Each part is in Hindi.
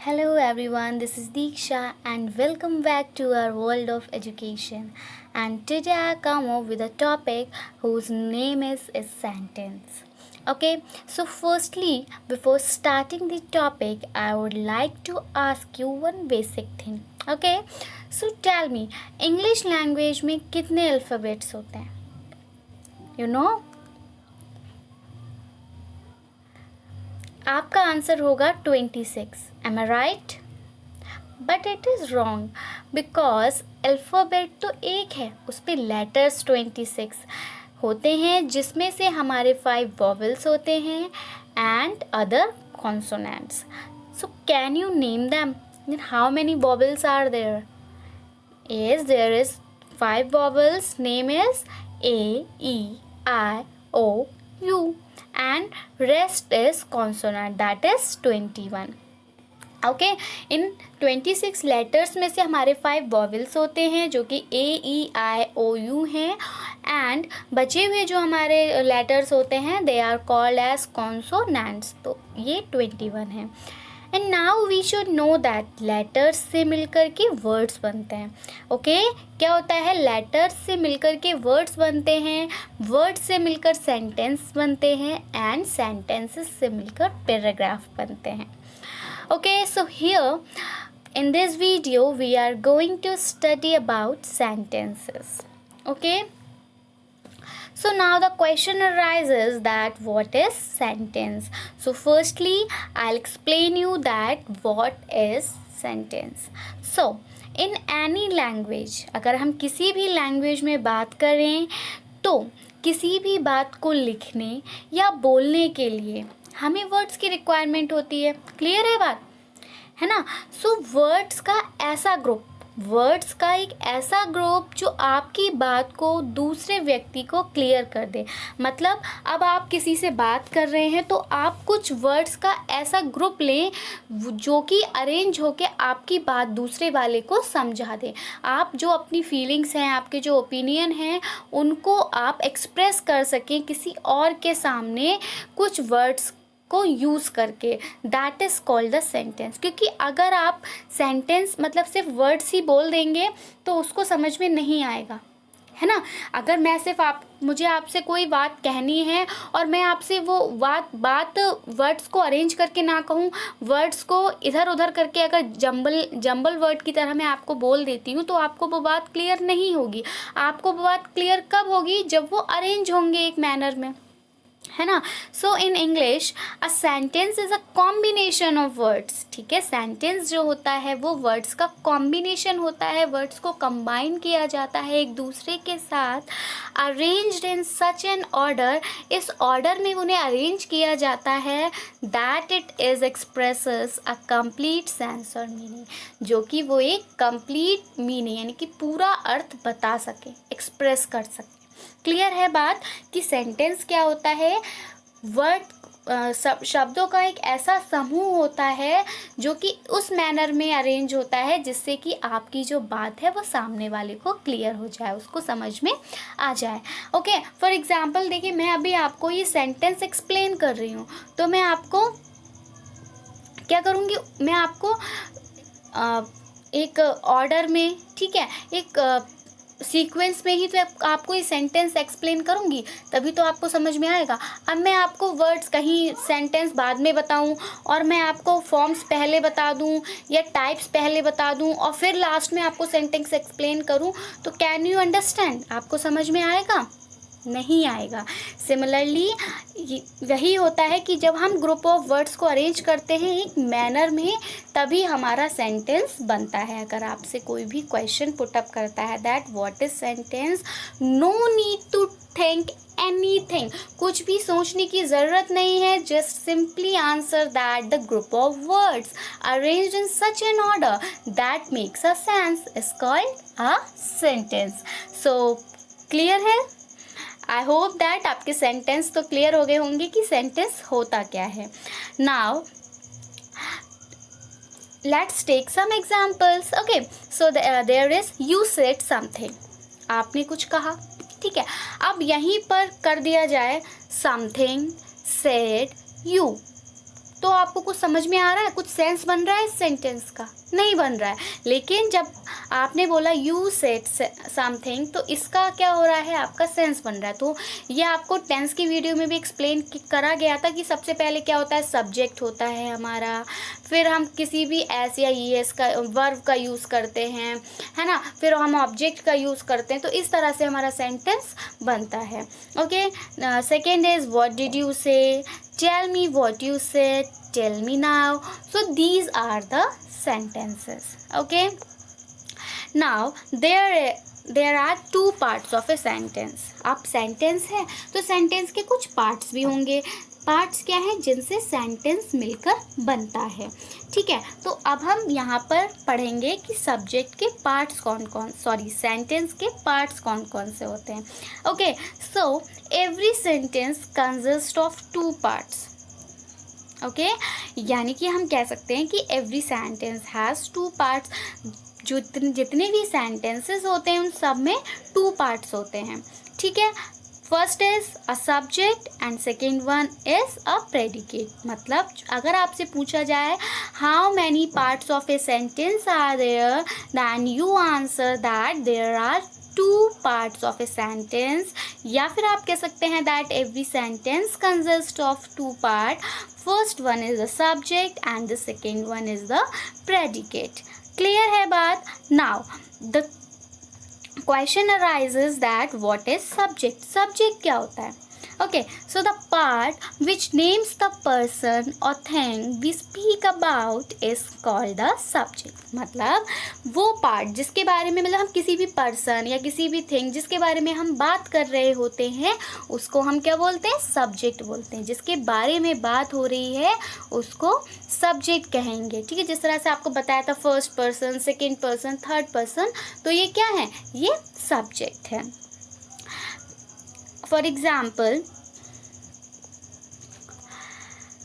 Hello everyone, this is Deeksha and welcome back to our world of education. And today I come up with a topic whose name is a sentence. Okay, so firstly, before starting the topic, I would like to ask you one basic thing. Okay, so tell me, English language में कितने अल्फ़ाबेट्स होते हैं? You know? आपका आंसर होगा 26. Am I right? But it is wrong because alphabet तो एक है, उस पर लेटर्स 26 होते हैं, जिसमें से हमारे 5 वॉवल्स होते हैं and other consonants. So can you name them? How many vowels are there? Yes, there is 5 vowels. Name is A, E, I, O, U, and rest is consonant, that is 21. Okay, in 26 letters में से हमारे 5 वॉवल्स होते हैं जो कि A, E, I, O, U हैं, एंड बचे हुए जो हमारे लेटर्स होते हैं they are called as consonants. तो ये 21 हैं. And now we should know that letters से मिलकर के वर्ड्स बनते हैं. ओके, क्या होता है? लेटर्स से मिलकर के वर्ड्स बनते हैं, वर्ड्स से मिलकर सेंटेंस बनते हैं, एंड सेंटेंसेस से मिलकर पैराग्राफ बनते हैं. Okay, so here in this video we are going to study about sentences. Okay, so now the question arises that what is sentence? So firstly I'll explain you that what is sentence. So in any language, अगर हम किसी भी लैंग्वेज में बात करें तो किसी भी बात को लिखने या बोलने के लिए हमें वर्ड्स की रिक्वायरमेंट होती है. क्लियर है बात, है ना? सो वर्ड्स का एक ऐसा ग्रुप जो आपकी बात को दूसरे व्यक्ति को क्लियर कर दे. मतलब अब आप किसी से बात कर रहे हैं तो आप कुछ वर्ड्स का ऐसा ग्रुप लें जो कि अरेंज होके आपकी बात दूसरे वाले को समझा दे. आप जो अपनी फीलिंग्स हैं, आपके जो ओपिनियन हैं, उनको आप एक्सप्रेस कर सकें किसी और के सामने कुछ वर्ड्स को यूज़ करके. That is called the sentence. क्योंकि अगर आप सेंटेंस मतलब सिर्फ वर्ड्स ही बोल देंगे तो उसको समझ में नहीं आएगा, है ना? अगर मैं सिर्फ मुझे आपसे कोई बात कहनी है और मैं आपसे वो बात वर्ड्स को अरेंज करके ना कहूँ, वर्ड्स को इधर उधर करके अगर जंबल वर्ड की तरह मैं आपको बोल देती हूँ तो आपको वो बात क्लियर नहीं होगी. आपको वो बात क्लियर कब होगी? जब वो अरेंज होंगे एक मैनर में, है ना? So in English a sentence is a combination of words. ठीक है, सेंटेंस जो होता है वो वर्ड्स का कॉम्बिनेशन होता है. वर्ड्स को कंबाइन किया जाता है एक दूसरे के साथ, arranged in such an order. इस ऑर्डर में उन्हें अरेंज किया जाता है that it is expresses a complete sense और मीनिंग, जो कि वो एक कंप्लीट मीनिंग यानी कि पूरा अर्थ बता सके, एक्सप्रेस कर सके. क्लियर है बात कि सेंटेंस क्या होता है? शब्दों का एक ऐसा समूह होता है जो कि उस मैनर में अरेंज होता है जिससे कि आपकी जो बात है वो सामने वाले को क्लियर हो जाए, उसको समझ में आ जाए. ओके, फॉर एग्जांपल देखिए, मैं अभी आपको ये सेंटेंस एक्सप्लेन कर रही हूँ तो मैं आपको क्या करूँगी? मैं आपको एक ऑर्डर में, ठीक है, एक सीक्वेंस में ही तो आपको ये सेंटेंस एक्सप्लेन करूँगी, तभी तो आपको समझ में आएगा. अब मैं आपको वर्ड्स कहीं सेंटेंस बाद में बताऊँ और मैं आपको फॉर्म्स पहले बता दूँ या टाइप्स पहले बता दूँ और फिर लास्ट में आपको सेंटेंस एक्सप्लेन करूँ तो कैन यू अंडरस्टैंड? आपको समझ में आएगा? नहीं आएगा. सिमिलरली यही होता है कि जब हम ग्रुप ऑफ वर्ड्स को अरेंज करते हैं एक मैनर में तभी हमारा सेंटेंस बनता है. अगर आपसे कोई भी क्वेश्चन पुटअप करता है that what is sentence, no need to think anything, कुछ भी सोचने की ज़रूरत नहीं है. Just simply answer that the group of words arranged in such an order that makes a sense is called a sentence. So clear है? आई होप दैट आपके सेंटेंस तो क्लियर हो गए होंगे कि सेंटेंस होता क्या है. Now let's take some examples. Okay, so there is you said something. आपने कुछ कहा, ठीक है. अब यहीं पर कर दिया जाए समथिंग सेड यू. तो आपको कुछ समझ में आ रहा है, कुछ सेंस बन रहा है इस सेंटेंस का? नहीं बन रहा है। लेकिन जब आपने बोला यू सेड समथिंग, तो इसका क्या हो रहा है, आपका सेंस बन रहा है। तो ये आपको टेंस की वीडियो में भी एक्सप्लेन करा गया था कि सबसे पहले क्या होता है, सब्जेक्ट होता है हमारा, फिर हम किसी भी एस या ई एस का वर्ब का यूज़ करते हैं, है ना, फिर हम ऑब्जेक्ट का यूज़ करते हैं। तो इस तरह से हमारा सेंटेंस बनता है। Okay, second is what did you say, tell me what you said, tell me now. So these are the sentences. Okay, now there are two parts of a sentence. अब सेंटेंस है तो सेंटेंस के कुछ पार्ट्स भी होंगे। पार्ट्स क्या है, जिनसे सेंटेंस मिलकर बनता है। ठीक है, तो अब हम यहाँ पर पढ़ेंगे कि सब्जेक्ट के पार्ट्स सेंटेंस के पार्ट्स कौन कौन से होते हैं। Okay, so every sentence consist of two parts. Okay, यानी कि हम कह सकते हैं कि every sentence has two parts. जितने भी सेंटेंसेस होते हैं उन सब में टू पार्ट्स होते हैं। ठीक है, first is a subject and second one is a predicate. मतलब अगर आपसे पूछा जाए how many parts of a sentence are there, then you answer that there are two parts of a sentence. या फिर आप कह सकते हैं that every sentence consist of two part. First one is the subject and the second one is the predicate. Clear है बात? Now the question arises that what is subject. Subject क्या होता है? Okay, so the part which names the person or thing we speak about is called the subject. मतलब वो पार्ट जिसके बारे में, मतलब हम किसी भी पर्सन या किसी भी थिंग जिसके बारे में हम बात कर रहे होते हैं उसको हम क्या बोलते हैं, सब्जेक्ट बोलते हैं। जिसके बारे में बात हो रही है उसको सब्जेक्ट कहेंगे। ठीक है, जिस तरह से आपको बताया था first person, second person, third person, तो ये क्या है, ये सब्जेक्ट है। For example,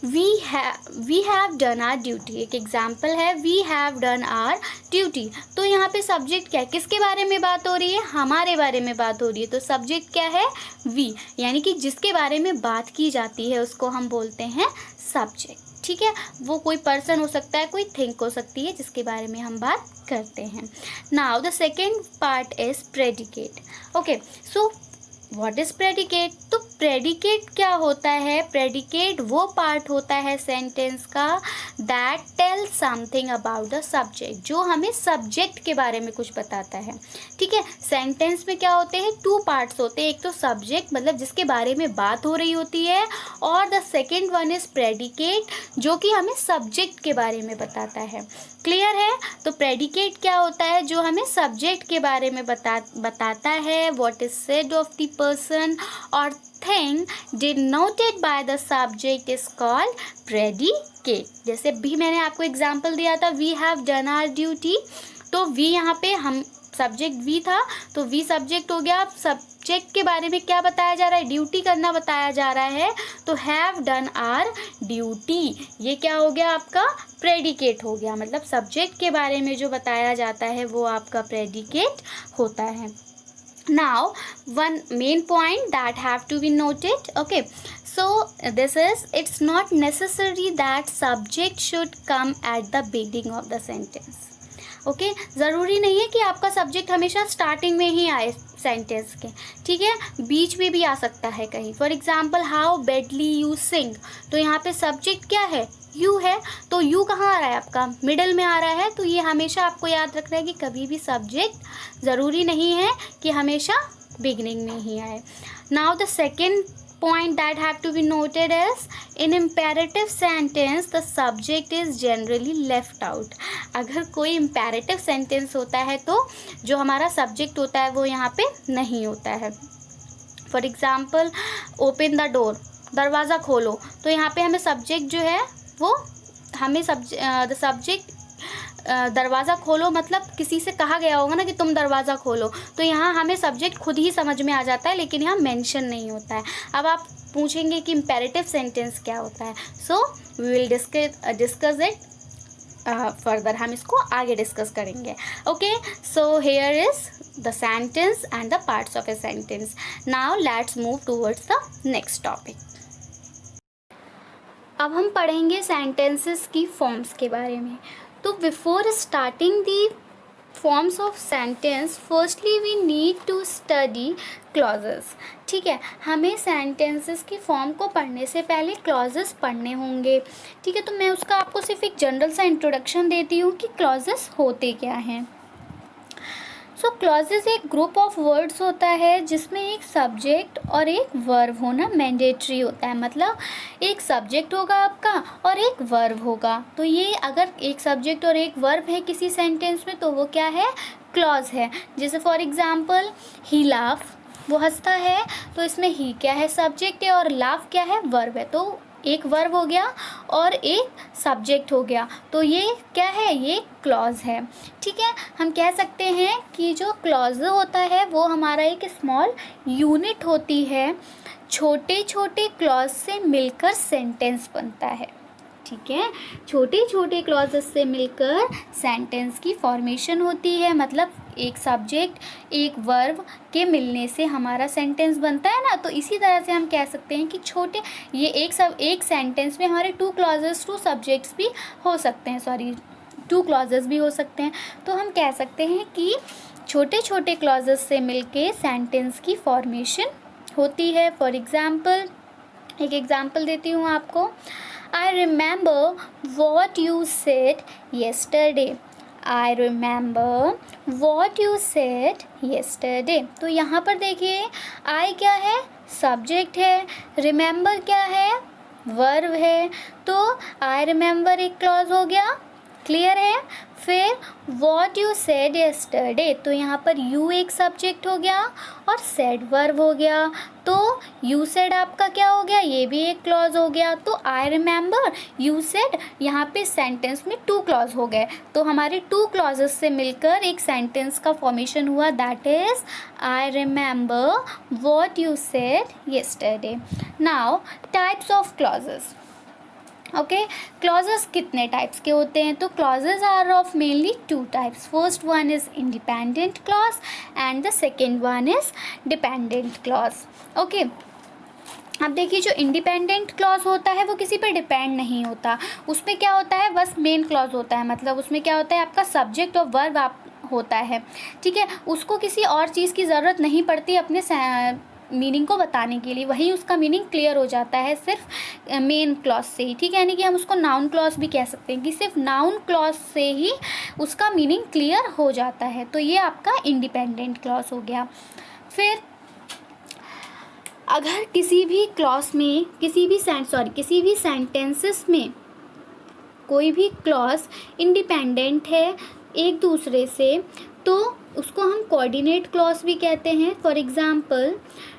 we have done our duty। एक एग्जाम्पल है, we have done our duty। तो यहाँ पे सब्जेक्ट क्या है, किसके बारे में बात हो रही है, हमारे बारे में बात हो रही है। तो सब्जेक्ट क्या है, we, यानी कि जिसके बारे में बात की जाती है उसको हम बोलते हैं सब्जेक्ट। ठीक है, वो कोई पर्सन हो सकता है, कोई थिंग हो सकती है जिसके बारे में हम बात करते हैं। Now the second part is predicate. Okay, so what is predicate? तो प्रेडिकेट क्या होता है, प्रेडिकेट वो पार्ट होता है सेंटेंस का that tell something about the subject, जो हमें सब्जेक्ट के बारे में कुछ बताता है। ठीक है, सेंटेंस में क्या होते हैं, टू पार्ट्स होते हैं। एक तो सब्जेक्ट मतलब जिसके बारे में बात हो रही होती है, और the second one is predicate जो कि हमें सब्जेक्ट के बारे में बताता है। क्लियर है? तो प्रेडिकेट क्या होता है, जो हमें सब्जेक्ट के बारे में बताता है। What is said of the person और thing denoted by the subject is called predicate. जैसे भी मैंने आपको एग्जांपल दिया था, we have done our duty, तो वी यहाँ पे हम सब्जेक्ट वी था, तो वी सब्जेक्ट हो गया। सब्जेक्ट के बारे में क्या बताया जा रहा है, ड्यूटी करना बताया जा रहा है, तो हैव डन आर ड्यूटी, ये क्या हो गया, आपका प्रेडिकेट हो गया। मतलब सब्जेक्ट के बारे में जो बताया जाता है वो आपका प्रेडिकेट होता है। Now one main point that have to be noted. Okay, so this is, it's not necessary that subject should come at the beginning of the sentence। Okay, ज़रूरी नहीं है कि आपका सब्जेक्ट हमेशा स्टार्टिंग में ही आए सेंटेंस के। ठीक है, बीच में भी आ सकता है कहीं। For example, how badly you sing, तो यहाँ पे सब्जेक्ट क्या है, यू है, तो यू कहाँ आ रहा है, आपका मिडल में आ रहा है। तो ये हमेशा आपको याद रखना है कि कभी भी सब्जेक्ट ज़रूरी नहीं है कि हमेशा बिगनिंग में ही आए। Now the second point that have to be noted is in imperative sentence the subject is generally left out। अगर कोई imperative sentence होता है तो जो हमारा subject होता है वो यहाँ पे नहीं होता है। For example, open the door, दरवाज़ा खोलो, तो यहाँ पे हमें subject जो है वो हमें the subject दरवाज़ा खोलो मतलब किसी से कहा गया होगा ना कि तुम दरवाज़ा खोलो, तो यहाँ हमें सब्जेक्ट खुद ही समझ में आ जाता है, लेकिन यहाँ मेंशन नहीं होता है। अब आप पूछेंगे कि इम्पेरेटिव सेंटेंस क्या होता है, so we will discuss it further, हम इसको आगे डिस्कस करेंगे। Okay, so here is the sentence and the parts of a sentence. Now let's move towards the next topic. अब हम पढ़ेंगे सेंटेंसेस की फॉर्म्स के बारे में। तो before starting the forms of sentence firstly we need to study clauses. ठीक है, हमें सेंटेंसेस की फॉर्म को पढ़ने से पहले क्लॉजेस पढ़ने होंगे। ठीक है, तो मैं उसका आपको सिर्फ एक जनरल सा इंट्रोडक्शन देती हूँ कि क्लॉजेस होते क्या हैं। सो क्लॉजेस एक ग्रुप ऑफ वर्ड्स होता है जिसमें एक सब्जेक्ट और एक वर्ब होना मैंडेटरी होता है। मतलब एक सब्जेक्ट होगा आपका और एक वर्ब होगा। तो ये अगर एक सब्जेक्ट और एक वर्ब है किसी सेंटेंस में तो वो क्या है, क्लॉज है। जैसे फॉर एग्जांपल ही लाफ, वो हंसता है, तो इसमें ही क्या है, सब्जेक्ट है, और लाफ क्या है, वर्ब है। तो एक वर्ब हो गया और एक सब्जेक्ट हो गया, तो ये क्या है, ये क्लॉज है। ठीक है, हम कह सकते हैं कि जो क्लॉज होता है वो हमारा एक स्मॉल यूनिट होती है। छोटे छोटे क्लॉज से मिलकर सेंटेंस बनता है। ठीक है, छोटे छोटे क्लॉजेस से मिलकर सेंटेंस की फॉर्मेशन होती है। मतलब एक सब्जेक्ट एक वर्ब के मिलने से हमारा सेंटेंस बनता है ना। तो इसी तरह से हम कह सकते हैं कि छोटे ये एक सेंटेंस में हमारे टू क्लॉजेस टू सब्जेक्ट्स भी हो सकते हैं, सॉरी टू क्लॉजेस भी हो सकते हैं। तो हम कह सकते हैं कि छोटे छोटे क्लॉजेस से मिलके सेंटेंस की फॉर्मेशन होती है। फॉर एग्ज़ाम्पल, एक एग्ज़ाम्पल देती हूँ आपको। I remember what you said yesterday. I remember what you said yesterday. तो यहाँ पर देखिए I क्या है, सब्जेक्ट है, remember क्या है, वर्ब है। तो I remember एक क्लॉज हो गया, क्लियर है। फिर what you said yesterday, तो यहाँ पर you एक सब्जेक्ट हो गया और said वर्ब हो गया। तो you said आपका क्या हो गया, ये भी एक क्लॉज हो गया। तो I remember you said, यहाँ पे सेंटेंस में टू क्लॉज हो गए। तो हमारे टू क्लॉजेस से मिलकर एक सेंटेंस का फॉर्मेशन हुआ, that is I remember what you said yesterday. Now types of clauses. Okay, clauses कितने टाइप्स के होते हैं? तो clauses are of mainly two types. First one is independent clause and the second one is dependent clause. Okay, अब देखिए जो इंडिपेंडेंट क्लॉज होता है वो किसी पर डिपेंड नहीं होता। उसमें क्या होता है, बस मेन क्लॉज होता है। मतलब उसमें क्या होता है, आपका सब्जेक्ट और वर्ब आप होता है। ठीक है, उसको किसी और चीज़ की ज़रूरत नहीं पड़ती अपने मीनिंग को बताने के लिए। वही उसका मीनिंग क्लियर हो जाता है सिर्फ मेन क्लॉज से ही। ठीक है, यानी कि हम उसको नाउन क्लॉज भी कह सकते हैं कि सिर्फ नाउन क्लॉज से ही उसका मीनिंग क्लियर हो जाता है। तो ये आपका इंडिपेंडेंट क्लॉज हो गया। फिर अगर किसी भी क्लॉज में किसी भी सेंटेंसेस में कोई भी क्लॉज इंडिपेंडेंट है एक दूसरे से, तो उसको हम कोऑर्डिनेट क्लॉज भी कहते हैं। For example,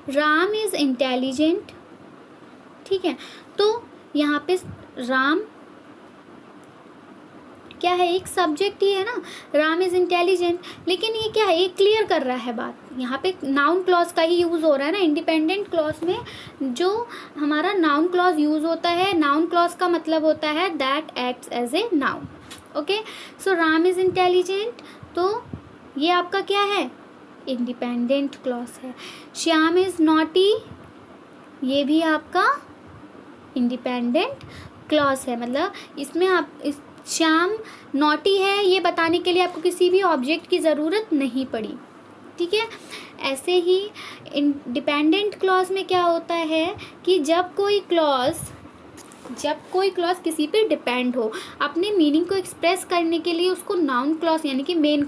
Ram is intelligent. ठीक है, तो यहाँ पे राम क्या है, एक सब्जेक्ट ही है ना, राम इज़ इंटेलिजेंट। लेकिन ये क्या है, ये क्लियर कर रहा है बात। यहाँ पे नाउन क्लॉज का ही यूज़ हो रहा है ना। इंडिपेंडेंट क्लॉज में जो हमारा नाउन क्लॉज यूज़ होता है, नाउन क्लॉज का मतलब होता है that acts as a noun. Okay, so Ram is intelligent, तो ये आपका क्या है, इंडिपेंडेंट क्लॉज है। श्याम इज़ नॉटी, ये भी आपका इंडिपेंडेंट क्लॉज है। मतलब इसमें आप इस श्याम नॉटी है ये बताने के लिए आपको किसी भी ऑब्जेक्ट की ज़रूरत नहीं पड़ी। ठीक है, ऐसे ही इंडिपेंडेंट क्लॉज में क्या होता है कि जब कोई क्लॉज किसी पे डिपेंड हो अपने मीनिंग को एक्सप्रेस करने के लिए, उसको नाउन क्लॉज यानी कि मेन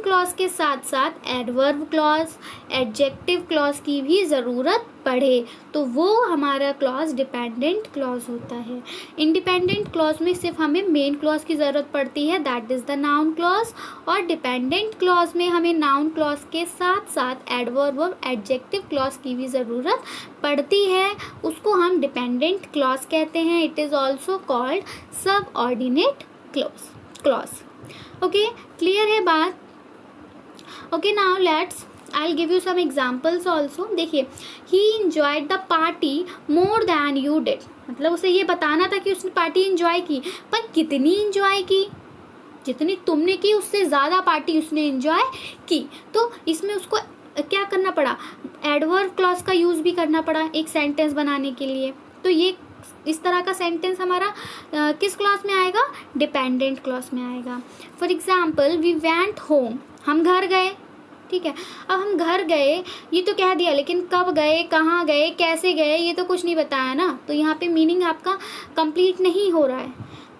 क्लॉज के साथ साथ एडवर्ब क्लॉज, एडजेक्टिव क्लॉज की भी ज़रूरत पढ़े, तो वो हमारा क्लॉज डिपेंडेंट क्लॉज होता है। इंडिपेंडेंट क्लॉज में सिर्फ हमें मेन क्लॉज की ज़रूरत पड़ती है, that is the noun clause. और डिपेंडेंट क्लॉज में हमें नाउन क्लॉज के साथ साथ एडवर्ब और एडजेक्टिव क्लॉज की भी ज़रूरत पड़ती है, उसको हम डिपेंडेंट क्लॉज कहते हैं। It is also called subordinate clause. Okay, clear है बात? Okay, now let's I'll give you some examples also. देखिए, he enjoyed the party more than you did. मतलब उसे ये बताना था कि उसने पार्टी इंजॉय की, पर कितनी इंजॉय की, जितनी तुमने की उससे ज़्यादा पार्टी उसने इंजॉय की। तो इसमें उसको क्या करना पड़ा, एडवर्ब क्लॉज का यूज़ भी करना पड़ा एक सेंटेंस बनाने के लिए। तो ये इस तरह का सेंटेंस हमारा किस क्लॉज में आएगा? डिपेंडेंट क्लॉज में आएगा। For example we went home, हम घर गए, ठीक है। अब हम घर गए ये तो कह दिया, लेकिन कब गए, कहाँ गए, कैसे गए, ये तो कुछ नहीं बताया ना, तो यहाँ पे मीनिंग आपका कंप्लीट नहीं हो रहा है।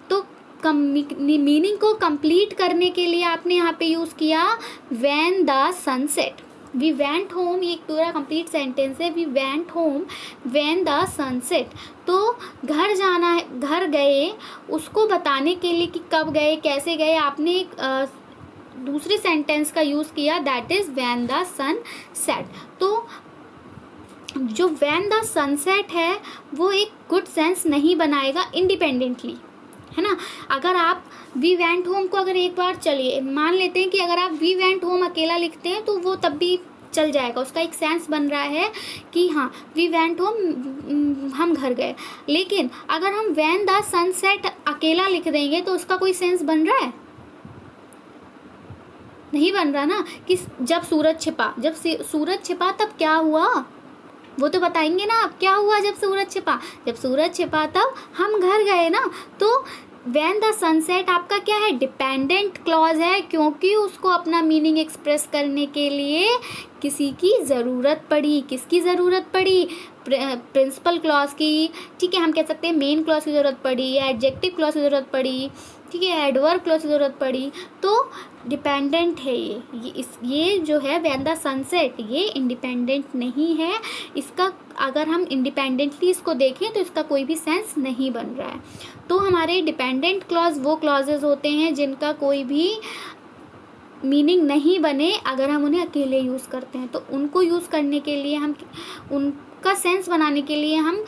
तो मीनिंग को कंप्लीट करने के लिए आपने यहाँ पे यूज़ किया when the sunset. We went home, ये एक पूरा कंप्लीट सेंटेंस है। We went home when the sunset, तो घर जाना है, घर गए उसको बताने के लिए कि कब गए, कैसे गए, आपने एक दूसरे सेंटेंस का यूज़ किया, that is when the sun set. तो जो व्हेन द सनसेट है वो एक गुड सेंस नहीं बनाएगा इंडिपेंडेंटली, है ना। अगर आप वी वेंट होम को अगर एक बार, चलिए मान लेते हैं कि अगर आप वी वेंट होम अकेला लिखते हैं तो वो तब भी चल जाएगा, उसका एक सेंस बन रहा है कि हाँ वी वेंट होम, हम घर गए। लेकिन अगर हम व्हेन द सनसेट अकेला लिख देंगे तो उसका कोई सेंस बन रहा है? नहीं बन रहा ना। कि जब सूरज छिपा, जब सूरज छिपा तब क्या हुआ, वो तो बताएंगे ना आप, क्या हुआ जब सूरज छिपा? जब सूरज छिपा तब हम घर गए ना। तो व्हेन द सनसेट आपका क्या है? डिपेंडेंट क्लॉज है, क्योंकि उसको अपना मीनिंग एक्सप्रेस करने के लिए किसी की ज़रूरत पड़ी। किसकी ज़रूरत पड़ी? प्रिंसिपल क्लॉज की, ठीक है। हम कह सकते हैं मेन क्लॉज की ज़रूरत पड़ी, एडजेक्टिव क्लॉज की ज़रूरत पड़ी, ठीक है, एडवर्ब क्लॉज की ज़रूरत पड़ी। तो डिपेंडेंट है ये जो है व्हेन द सनसेट, ये इंडिपेंडेंट नहीं है। इसका अगर हम इंडिपेंडेंटली इसको देखें तो इसका कोई भी सेंस नहीं बन रहा है। तो हमारे डिपेंडेंट क्लॉज वो क्लॉजेज होते हैं जिनका कोई भी मीनिंग नहीं बने अगर हम उन्हें अकेले यूज़ करते हैं। तो उनको यूज़ करने के लिए हम, उनका सेंस बनाने के लिए हम,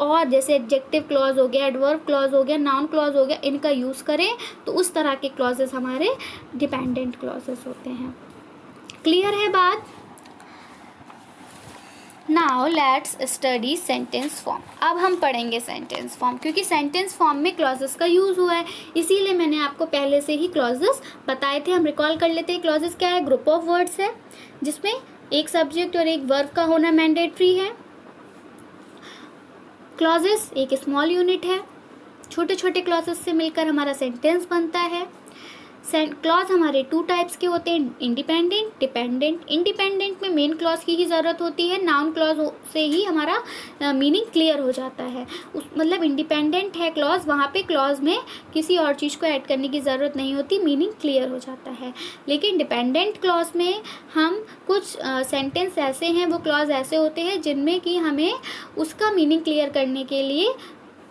और जैसे एडजेक्टिव क्लॉज हो गया, एडवर्ब क्लॉज हो गया, नाउन क्लॉज हो गया, इनका यूज़ करें तो उस तरह के क्लॉजेस हमारे डिपेंडेंट क्लॉजेस होते हैं। क्लियर है बात? Now let's study sentence form. अब हम पढ़ेंगे सेंटेंस फॉर्म, क्योंकि सेंटेंस फॉर्म में क्लॉजेस का यूज़ हुआ है, इसीलिए मैंने आपको पहले से ही क्लॉजेस बताए थे। हम रिकॉल कर लेते हैं। क्लॉजेस क्या है? ग्रुप ऑफ वर्ड्स है जिसमें एक सब्जेक्ट और एक वर्ब का होना मैंडेटरी है। क्लॉजेस एक स्मॉल यूनिट है, छोटे छोटे क्लॉजेस से मिलकर हमारा सेंटेंस बनता है। क्लॉज हमारे टू टाइप्स के होते हैं, इंडिपेंडेंट, डिपेंडेंट। इंडिपेंडेंट में मेन क्लॉज की ही ज़रूरत होती है, नाउन क्लॉज से ही हमारा मीनिंग क्लियर हो जाता है। उस मतलब इंडिपेंडेंट है क्लॉज, वहाँ पे क्लॉज में किसी और चीज़ को ऐड करने की ज़रूरत नहीं होती, मीनिंग क्लियर हो जाता है। लेकिन डिपेंडेंट क्लॉज में हम कुछ सेंटेंस ऐसे हैं, वो क्लॉज ऐसे होते हैं जिनमें कि हमें उसका मीनिंग क्लियर करने के लिए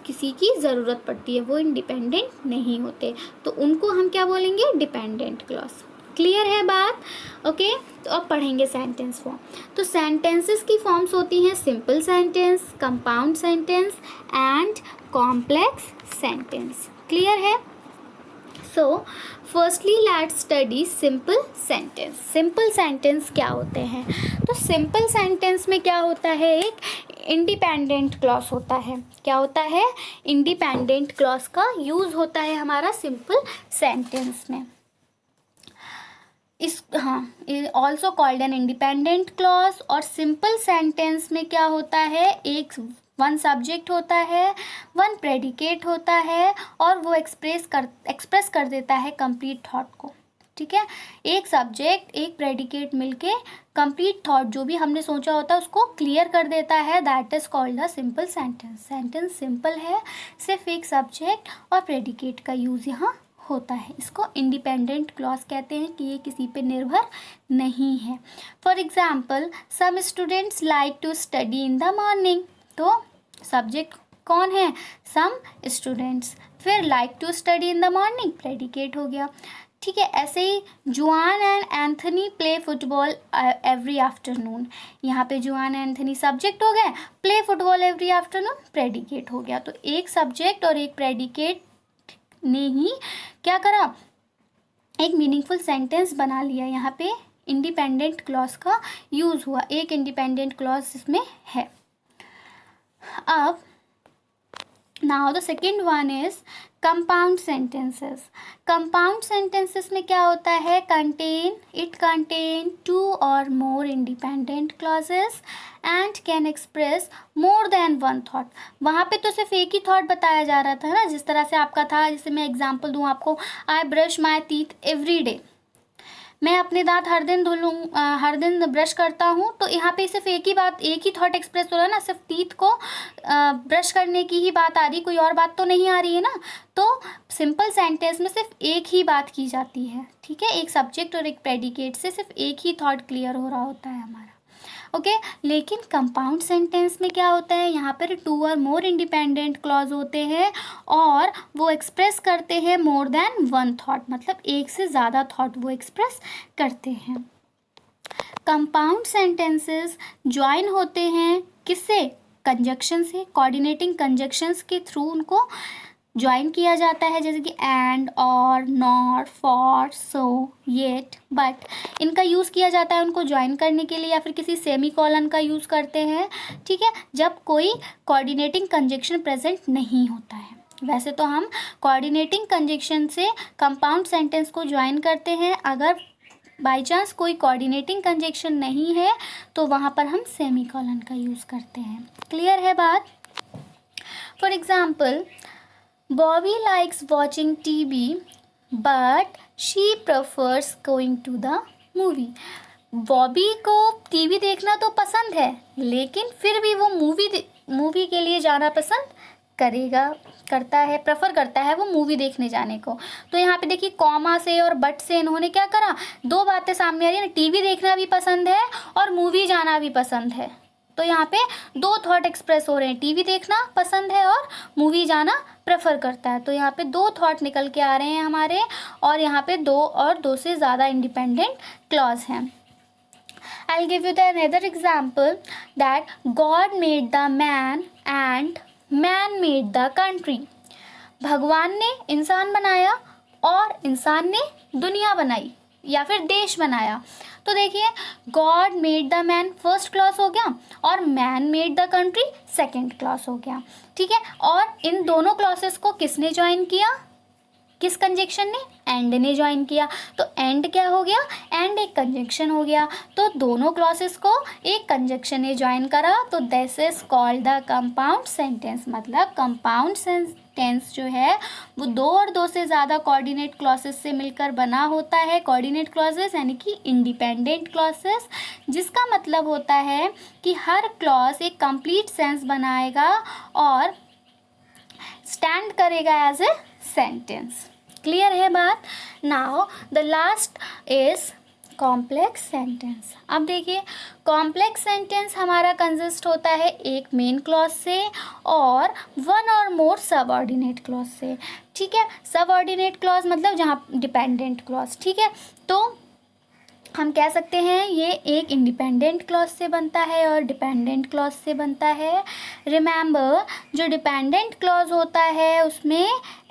किसी की ज़रूरत पड़ती है, वो इंडिपेंडेंट नहीं होते, तो उनको हम क्या बोलेंगे? Dependent clause. क्लियर है बात? ओके। तो अब पढ़ेंगे सेंटेंस फॉर्म। तो सेंटेंसेस की फॉर्म्स होती हैं simple sentence, compound sentence and complex sentence. Clear है? So firstly let's study simple sentence. Simple sentence क्या होते हैं? तो सिंपल सेंटेंस में क्या होता है? एक इंडिपेंडेंट क्लॉज होता है। क्या होता है? इंडिपेंडेंट क्लॉज का यूज़ होता है हमारा सिंपल सेंटेंस में। Also called an independent clause. और सिंपल सेंटेंस में क्या होता है? एक वन सब्जेक्ट होता है, वन प्रेडिकेट होता है, और वो एक्सप्रेस कर देता है कंप्लीट थॉट को। ठीक है, एक सब्जेक्ट एक प्रेडिकेट मिलके कंप्लीट थॉट जो भी हमने सोचा होता है उसको क्लियर कर देता है, that is called a simple sentence. Sentence simple है, सिर्फ एक सब्जेक्ट और प्रेडिकेट का यूज़ यहाँ होता है। इसको इंडिपेंडेंट क्लॉज कहते हैं कि ये किसी पे निर्भर नहीं है। For example, some students like to study in the morning. तो सब्जेक्ट कौन है? Some students. फिर like to study in the morning predicate हो गया। ठीक है, ऐसे ही Juan and Anthony play football every afternoon. यहाँ पे जुआन एंथनी सब्जेक्ट हो गए, play football every afternoon predicate हो गया। तो एक सब्जेक्ट और एक प्रेडिकेट ने ही क्या करा? एक मीनिंगफुल सेंटेंस बना लिया। यहाँ पे इंडिपेंडेंट क्लॉज का यूज़ हुआ, एक इंडिपेंडेंट क्लॉज इसमें है। अब Now the second one is compound sentences. Compound sentences में क्या होता है? It contain two or more independent clauses and can express more than one thought. वहाँ पे तो सिर्फ एक ही थॉट बताया जा रहा था ना, जिस तरह से आपका था, जैसे मैं एग्जाम्पल दूँ आपको, I brush my teeth every day. मैं अपने दांत हर दिन ब्रश करता हूँ, तो यहाँ पे सिर्फ एक ही थॉट एक्सप्रेस हो रहा है ना, सिर्फ टीथ को ब्रश करने की ही बात आ रही, कोई और बात तो नहीं आ रही है ना। तो सिंपल सेंटेंस में सिर्फ एक ही बात की जाती है, ठीक है, एक सब्जेक्ट और एक प्रेडिकेट से सिर्फ एक ही थॉट क्लियर हो रहा होता है हमारा, ओके। लेकिन कंपाउंड सेंटेंस में क्या होता है? यहाँ पर 2 और मोर इंडिपेंडेंट क्लॉज होते हैं और वो एक्सप्रेस करते हैं मोर देन वन थॉट, मतलब एक से ज़्यादा थॉट वो एक्सप्रेस करते हैं। कंपाउंड सेंटेंसेस ज्वाइन होते हैं किससे? कंजक्शन से, कोऑर्डिनेटिंग कंजक्शंस के थ्रू उनको ज्वाइन किया जाता है, जैसे कि एंड, और, not, for, so, yet, but. इनका यूज़ किया जाता है उनको ज्वाइन करने के लिए, या फिर किसी सेमी कॉलन का यूज़ करते हैं, ठीक है, जब कोई कोऑर्डिनेटिंग कंजक्शन प्रेजेंट नहीं होता है। वैसे तो हम कोऑर्डिनेटिंग कंजक्शन से कंपाउंड सेंटेंस को ज्वाइन करते हैं, अगर बाई चांस कोई कोऑर्डिनेटिंग कंजक्शन नहीं है तो वहाँ पर हम सेमी कॉलन का यूज़ करते हैं। क्लियर है बात? For example, Bobby likes watching TV, but she prefers going to the movie. Bobby को टीवी देखना तो पसंद है, लेकिन फिर भी वो मूवी के लिए जाना पसंद प्रेफर करता है वो मूवी देखने जाने को। तो यहाँ पे देखिए, कॉमा से और बट से इन्होंने क्या करा, दो बातें सामने आ रही है ना, टीवी देखना भी पसंद है और मूवी जाना भी पसंद है। तो यहाँ पे दो थॉट एक्सप्रेस हो रहे हैं, टीवी देखना पसंद है और मूवी जाना प्रेफर करता है। तो यहाँ पे दो थॉट निकल के आ रहे हैं हमारे, और यहाँ पे दो से ज़्यादा इंडिपेंडेंट क्लॉज हैं। I'll give you the another example that God made the man and man made the country. भगवान ने इंसान बनाया और इंसान ने दुनिया बनाई या फिर देश बनाया। तो देखिए, God made the man first clause हो गया और man made the country second clause हो गया, ठीक है। और इन दोनों क्लॉसेस को किसने ज्वाइन किया? किस कंजक्शन ने? एंड ने ज्वाइन किया। तो एंड क्या हो गया? एंड एक कंजक्शन हो गया। तो दोनों क्लॉसेस को एक कंजक्शन ने ज्वाइन करा, तो this is called the compound sentence. मतलब कंपाउंड सेंटेंस जो है वो दो और दो से ज़्यादा कोऑर्डिनेट क्लॉसेस से मिलकर बना होता है। कोऑर्डिनेट क्लॉसेस यानी कि इंडिपेंडेंट क्लॉसेस, जिसका मतलब होता है कि हर क्लॉज एक कंप्लीट सेंस बनाएगा और स्टैंड करेगा एज ए सेंटेंस। क्लियर है बात? Now the last is complex sentence. अब देखिए, कॉम्प्लेक्स सेंटेंस हमारा कंसिस्ट होता है एक मेन क्लॉज से और वन और मोर सबऑर्डिनेट क्लॉज से, ठीक है। सबऑर्डिनेट क्लॉज मतलब जहाँ डिपेंडेंट क्लॉज, ठीक है। तो हम कह सकते हैं ये एक इंडिपेंडेंट क्लॉज से बनता है और डिपेंडेंट क्लॉज से बनता है। रिमेंबर, जो डिपेंडेंट क्लॉज होता है उसमें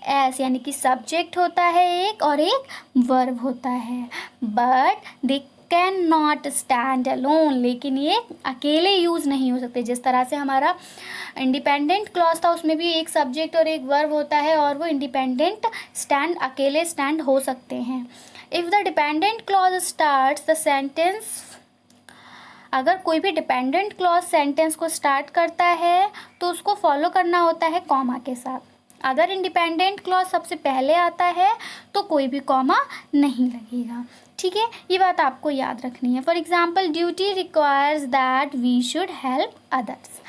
एस यानी कि सब्जेक्ट होता है एक और एक वर्ब होता है, but they can not stand alone, लेकिन ये अकेले यूज़ नहीं हो सकते। जिस तरह से हमारा इंडिपेंडेंट क्लॉज था उसमें भी एक सब्जेक्ट और एक वर्ब होता है और वो इंडिपेंडेंट अकेले स्टैंड हो सकते हैं। If the dependent clause starts the sentence, अगर कोई भी डिपेंडेंट क्लॉज सेंटेंस को स्टार्ट करता है तो उसको फॉलो करना होता है कॉमा के साथ। अगर इंडिपेंडेंट क्लॉज सबसे पहले आता है तो कोई भी कॉमा नहीं लगेगा, ठीक है। ये बात आपको याद रखनी है। For example, duty requires that we should help others.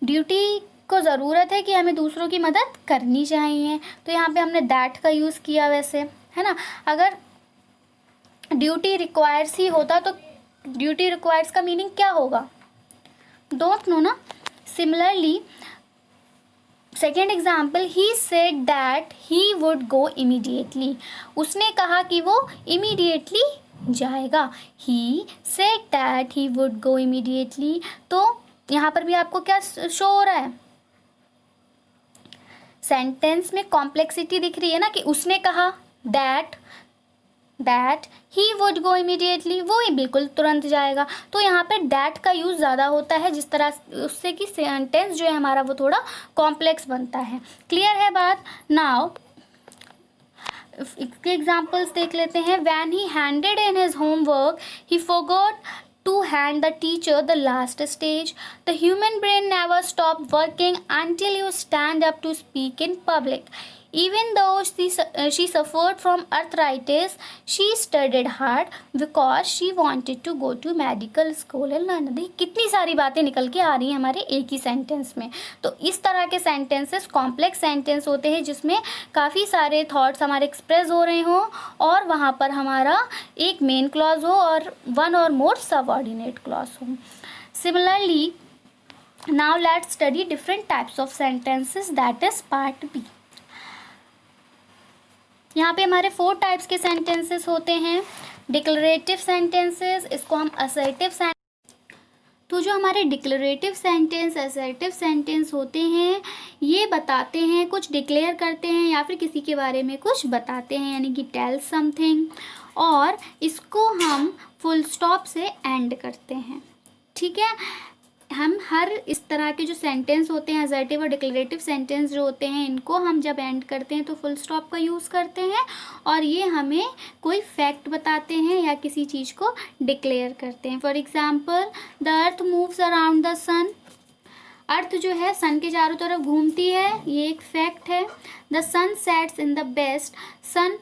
Duty को ज़रूरत है कि हमें दूसरों की मदद करनी चाहिए, तो यहाँ पे हमने दैट का यूज़ किया वैसे, है ना। अगर ड्यूटी रिक्वायर्स ही होता तो ड्यूटी रिक्वायर्स का मीनिंग क्या होगा? डोंट नो ना। Similarly, second example, he said that he would go immediately. उसने कहा कि वो इमीडिएटली जाएगा। He said that he would go immediately. तो यहाँ पर भी आपको क्या शो हो रहा है? सेंटेंस में कॉम्प्लेक्सिटी दिख रही है ना, कि उसने कहा that that he would go immediately, वो ही बिल्कुल तुरंत जाएगा। तो यहाँ पे दैट का यूज़ ज़्यादा होता है, जिस तरह उससे कि सेंटेंस जो है हमारा वो थोड़ा कॉम्प्लेक्स बनता है। क्लियर है बात? नाउ इसके एग्जाम्पल्स देख लेते हैं। When he handed in his homework he forgot to hand the teacher the last stage. The human brain never stops working until you stand up to speak in public. Even though she suffered from arthritis, she studied hard because she wanted to go to medical school in London. देखिए कितनी सारी बातें निकल के आ रही हैं हमारे एक ही सेंटेंस में। तो इस तरह के सेंटेंसेस कॉम्प्लेक्स सेंटेंस होते हैं, जिसमें काफ़ी सारे थॉट्स हमारे एक्सप्रेस हो रहे हों और वहाँ पर हमारा एक मेन क्लॉज हो और वन और मोर सबऑर्डिनेट क्लॉज हो। Similarly now let's study different types of sentences, that is part B. यहाँ पे हमारे 4 टाइप्स के सेंटेंसेस होते हैं। डिक्लरेटिव सेंटेंसेस, इसको हम असर्टिव तो जो हमारे डिक्लरेटिव सेंटेंस असर्टिव सेंटेंस होते हैं, ये बताते हैं, कुछ डिक्लेयर करते हैं या फिर किसी के बारे में कुछ बताते हैं, यानी कि टेल समथिंग, और इसको हम फुल स्टॉप से एंड करते हैं। ठीक है, हम हर इस तरह के जो सेंटेंस होते हैं असर्टिव और डिक्लेरेटिव सेंटेंस जो होते हैं, इनको हम जब एंड करते हैं तो फुल स्टॉप का यूज़ करते हैं, और ये हमें कोई फैक्ट बताते हैं या किसी चीज़ को डिक्लेयर करते हैं। For example, the earth moves around the sun, earth जो है सन के चारों तरफ घूमती है, ये एक फैक्ट है। The sun sets in the west, sun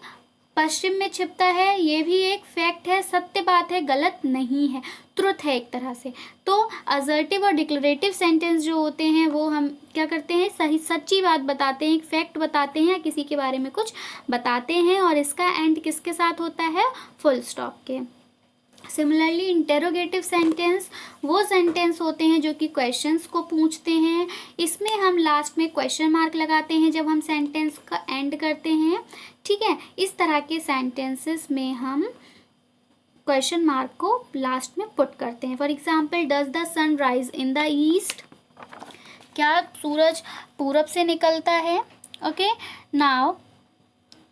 पश्चिम में छिपता है, ये भी एक फैक्ट है, सत्य बात है, गलत नहीं है, ट्रुथ है एक तरह से। तो असर्टिव और डिक्लेरेटिव सेंटेंस जो होते हैं वो हम क्या करते हैं, सही सच्ची बात बताते हैं, एक फैक्ट बताते हैं या किसी के बारे में कुछ बताते हैं, और इसका एंड किसके साथ होता है, फुल स्टॉप के। सिमिलरली इंटेरोगेटिव सेंटेंस वो सेंटेंस होते हैं जो कि क्वेश्चंस को पूछते हैं, इसमें हम लास्ट में क्वेश्चन मार्क लगाते हैं जब हम सेंटेंस का एंड करते हैं। ठीक है, इस तरह के सेंटेंसेस में हम क्वेश्चन मार्क को लास्ट में पुट करते हैं। For example, does the sun rise in the east, क्या सूरज पूरब से निकलता है। Okay, now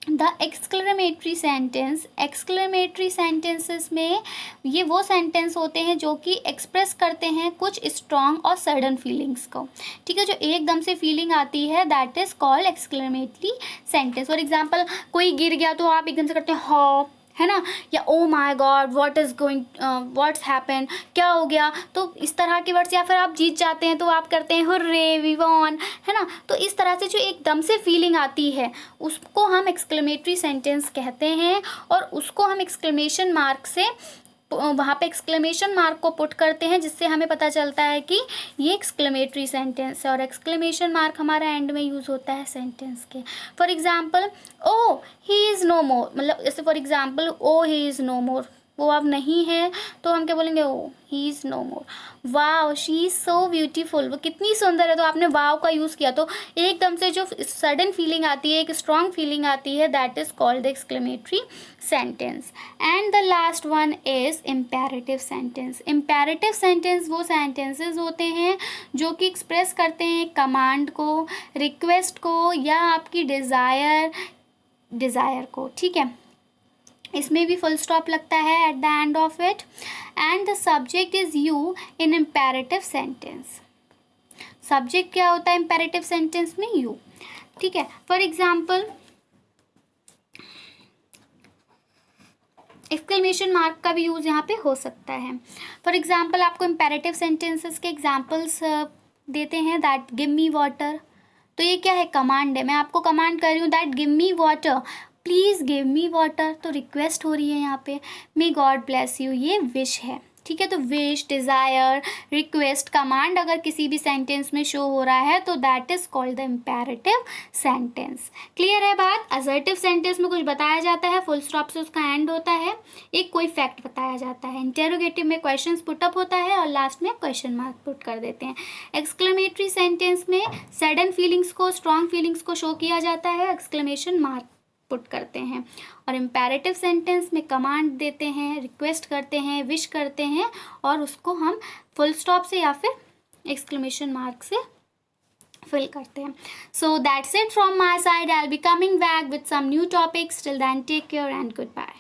the exclamatory sentence, exclamatory sentences में ये वो सेंटेंस होते हैं जो कि एक्सप्रेस करते हैं कुछ स्ट्रॉन्ग और सडन फीलिंग्स को। ठीक है, जो एकदम से फीलिंग आती है that is called exclamatory sentence. For example, कोई गिर गया तो आप एकदम से करते हैं हाँ, है ना, या oh my god what is going, what's happen, क्या हो गया। तो इस तरह के वर्ड्स, या फिर आप जीत जाते हैं तो आप करते हैं हुर्रे वी वॉन, है ना। तो इस तरह से जो एकदम से फीलिंग आती है उसको हम एक्सक्लेमेटरी सेंटेंस कहते हैं, और उसको हम एक्सक्लेमेशन मार्क से वहाँ पे एक्सक्लेमेशन मार्क को पुट करते हैं, जिससे हमें पता चलता है कि ये एक्सक्लेमेटरी सेंटेंस है, और एक्सक्लेमेशन मार्क हमारा एंड में यूज़ होता है सेंटेंस के। For example, oh he is no more, मतलब जैसे for example oh he is no more, वो अब नहीं है, तो हम क्या बोलेंगे, oh he is no more. Wow she is so beautiful, वो कितनी सुंदर है, तो आपने वाव का यूज़ किया, तो एकदम से जो सडन फीलिंग आती है, एक स्ट्रॉन्ग फीलिंग आती है, that is called exclamatory sentence. And the last one is imperative sentence. Imperative sentence वो सेंटेंसेस होते हैं जो कि एक्सप्रेस करते हैं कमांड को, रिक्वेस्ट को, या आपकी डिज़ायर को। ठीक है, इसमें भी फुल स्टॉप लगता है at the end of it, and the subject is you in imperative sentence. Subject क्या होता है इम्पेरेटिव सेंटेंस में, यू। ठीक है, फॉर एग्जाम्पल एक्सक्लेमेशन मार्क का भी यूज़ यहाँ पे हो सकता है। फॉर एग्जाम्पल, आपको इम्पेरेटिव सेंटेंसेस के एग्जाम्पल्स देते हैं, दैट गिव मी वाटर, तो ये क्या है, कमांड है, मैं आपको कमांड कर रही हूँ that give me water, please give me water, तो रिक्वेस्ट हो रही है यहाँ पे। मे गॉड ब्लेस यू, ये विश है। ठीक है, तो विश, डिज़ायर, रिक्वेस्ट, कमांड अगर किसी भी सेंटेंस में शो हो रहा है तो that is called the imperative sentence. Clear है बात। असर्टिव सेंटेंस में कुछ बताया जाता है, फुल स्टॉप से उसका एंड होता है, एक कोई फैक्ट बताया जाता है। इंटेरोगेटिव में क्वेश्चन पुटअप होता है और लास्ट में क्वेश्चन मार्क पुट कर देते हैं। एक्सक्लेमेटरी सेंटेंस में सडन फीलिंग्स को, स्ट्रॉन्ग फीलिंग्स को शो किया जाता है, एक्सक्लेमेशन मार्क पुट करते हैं। और इम्पेरेटिव सेंटेंस में कमांड देते हैं, रिक्वेस्ट करते हैं, विश करते हैं, और उसको हम फुल स्टॉप से या फिर एक्सक्लेमेशन मार्क से फिल करते हैं। So that's it from my side, I will be coming back with some new topics. Till then take care and good bye.